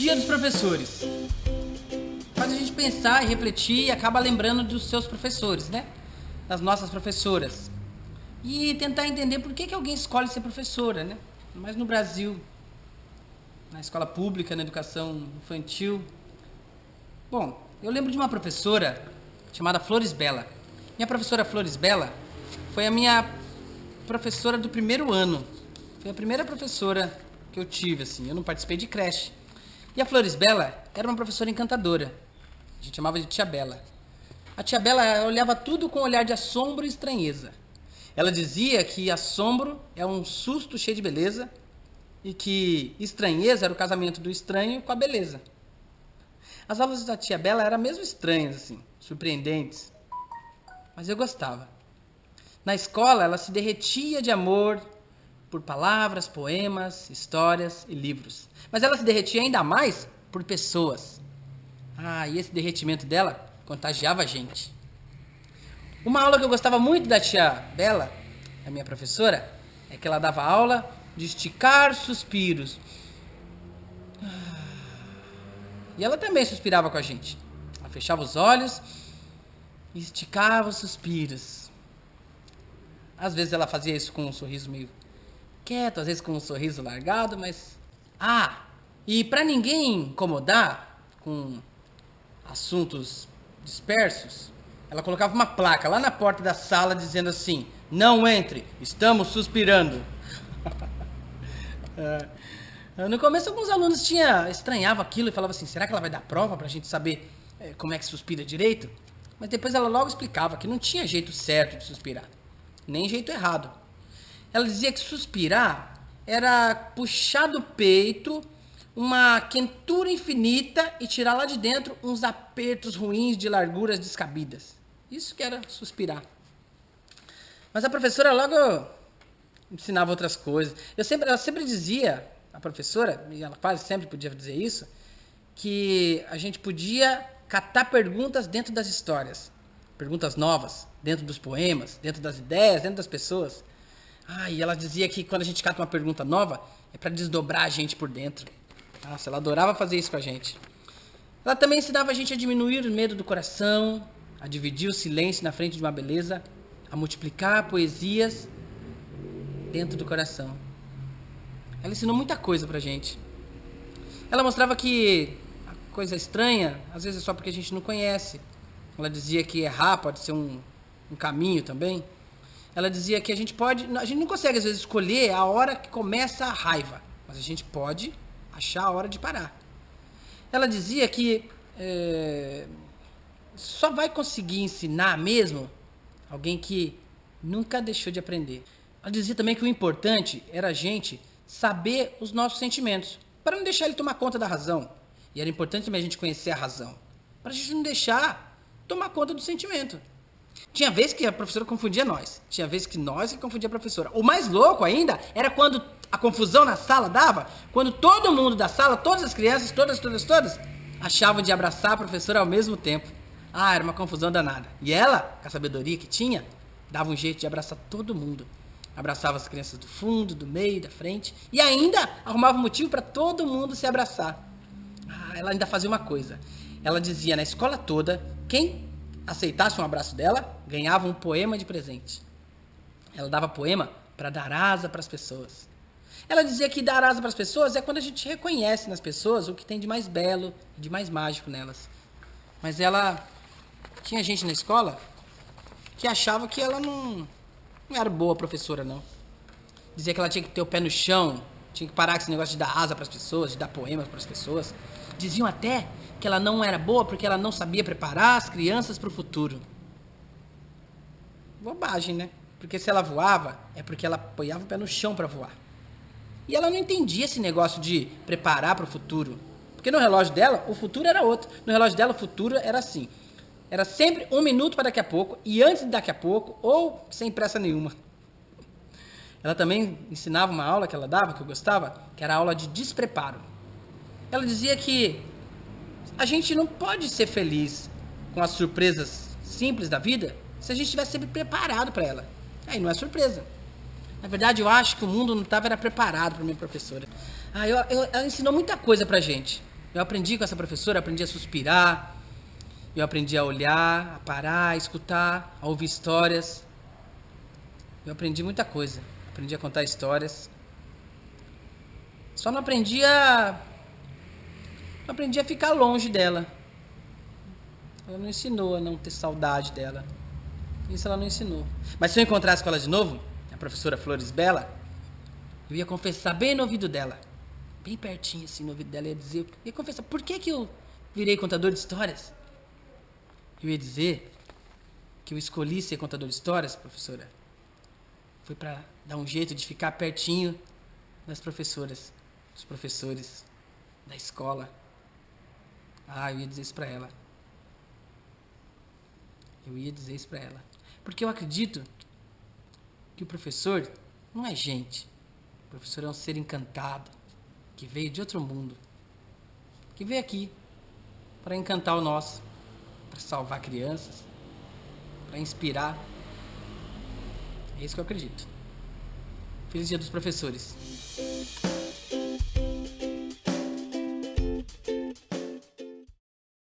Dia dos Professores. Faz a gente pensar e refletir e acaba lembrando dos seus professores, né? Das nossas professoras. E tentar entender por que alguém escolhe ser professora, né? Mas no Brasil, na escola pública, na educação infantil. Bom, eu lembro de uma professora chamada Flores Bela. Minha professora Flores Bela foi a minha professora do primeiro ano. Foi a primeira professora que eu tive, assim. Eu não participei de creche. E a Flores Bela era uma professora encantadora. A gente chamava de Tia Bela. A Tia Bela olhava tudo com um olhar de assombro e estranheza. Ela dizia que assombro é um susto cheio de beleza e que estranheza era o casamento do estranho com a beleza. As aulas da Tia Bela eram mesmo estranhas, assim, surpreendentes. Mas eu gostava. Na escola, ela se derretia de amor por palavras, poemas, histórias e livros. Mas ela se derretia ainda mais por pessoas. E esse derretimento dela contagiava a gente. Uma aula que eu gostava muito da Tia Bela, a minha professora, é que ela dava aula de esticar suspiros. E ela também suspirava com a gente. Ela fechava os olhos e esticava os suspiros. Às vezes ela fazia isso com um sorriso meio quieto, às vezes com um sorriso largado, mas... e para ninguém incomodar com assuntos dispersos, ela colocava uma placa lá na porta da sala dizendo assim: não entre, estamos suspirando. No começo alguns alunos estranhavam aquilo e falavam assim: será que ela vai dar prova pra gente saber como é que suspira direito? Mas depois ela logo explicava que não tinha jeito certo de suspirar, nem jeito errado. Ela dizia que suspirar era puxar do peito uma quentura infinita e tirar lá de dentro uns apertos ruins de larguras descabidas. Isso que era suspirar. Mas a professora logo ensinava outras coisas. Ela sempre dizia, a professora, e ela quase sempre podia dizer isso, que a gente podia catar perguntas dentro das histórias. Perguntas novas, dentro dos poemas, dentro das ideias, dentro das pessoas. E ela dizia que quando a gente cata uma pergunta nova, é para desdobrar a gente por dentro. Nossa, ela adorava fazer isso com a gente. Ela também ensinava a gente a diminuir o medo do coração, a dividir o silêncio na frente de uma beleza, a multiplicar poesias dentro do coração. Ela ensinou muita coisa pra gente. Ela mostrava que a coisa estranha, às vezes é só porque a gente não conhece. Ela dizia que errar pode ser um caminho também. Ela dizia que a gente não consegue às vezes escolher a hora que começa a raiva, mas a gente pode achar a hora de parar. Ela dizia que só vai conseguir ensinar mesmo alguém que nunca deixou de aprender. Ela dizia também que o importante era a gente saber os nossos sentimentos, para não deixar ele tomar conta da razão. E era importante também a gente conhecer a razão, para a gente não deixar tomar conta do sentimento. Tinha vezes que a professora confundia nós. Tinha vezes que nós que confundia a professora. O mais louco ainda era quando a confusão na sala dava, quando todo mundo da sala, todas as crianças, todas, achavam de abraçar a professora ao mesmo tempo. Era uma confusão danada. E ela, com a sabedoria que tinha, dava um jeito de abraçar todo mundo. Abraçava as crianças do fundo, do meio, da frente. E ainda arrumava um motivo para todo mundo se abraçar. Ela ainda fazia uma coisa. Ela dizia na escola toda, quem aceitasse um abraço dela, ganhava um poema de presente. Ela dava poema para dar asa para as pessoas. Ela dizia que dar asa para as pessoas é quando a gente reconhece nas pessoas o que tem de mais belo, de mais mágico nelas. Mas ela tinha gente na escola que achava que ela não era boa professora, não. Dizia que ela tinha que ter o pé no chão, tinha que parar com esse negócio de dar asa para as pessoas, de dar poemas para as pessoas. Diziam até que ela não era boa porque ela não sabia preparar as crianças para o futuro. Bobagem, né? Porque se ela voava, é porque ela apoiava o pé no chão para voar. E ela não entendia esse negócio de preparar para o futuro. Porque no relógio dela, o futuro era outro. No relógio dela, o futuro era assim. Era sempre 1 minuto para daqui a pouco, e antes de daqui a pouco, ou sem pressa nenhuma. Ela também ensinava uma aula que ela dava, que eu gostava, que era a aula de despreparo. Ela dizia que a gente não pode ser feliz com as surpresas simples da vida se a gente estiver sempre preparado para ela. Aí não é surpresa. Na verdade, eu acho que o mundo não estava preparado para minha professora. Ela ensinou muita coisa pra gente. Eu aprendi com essa professora, aprendi a suspirar, eu aprendi a olhar, a parar, a escutar, a ouvir histórias. Eu aprendi muita coisa. Aprendi a contar histórias. Só não aprendi a ficar longe dela. Ela não ensinou a não ter saudade dela. Isso ela não ensinou. Mas se eu encontrasse com ela de novo, a professora Flores Bela, eu ia confessar bem no ouvido dela. Bem pertinho assim no ouvido dela. Eu ia confessar, por que eu virei contador de histórias? Eu ia dizer que eu escolhi ser contador de histórias, professora. Foi para dar um jeito de ficar pertinho das professoras, dos professores, da escola. Eu ia dizer isso para ela. Eu ia dizer isso para ela. Porque eu acredito que o professor não é gente. O professor é um ser encantado, que veio de outro mundo. Que veio aqui para encantar o nosso, para salvar crianças, para inspirar. É isso que eu acredito. Feliz Dia dos Professores.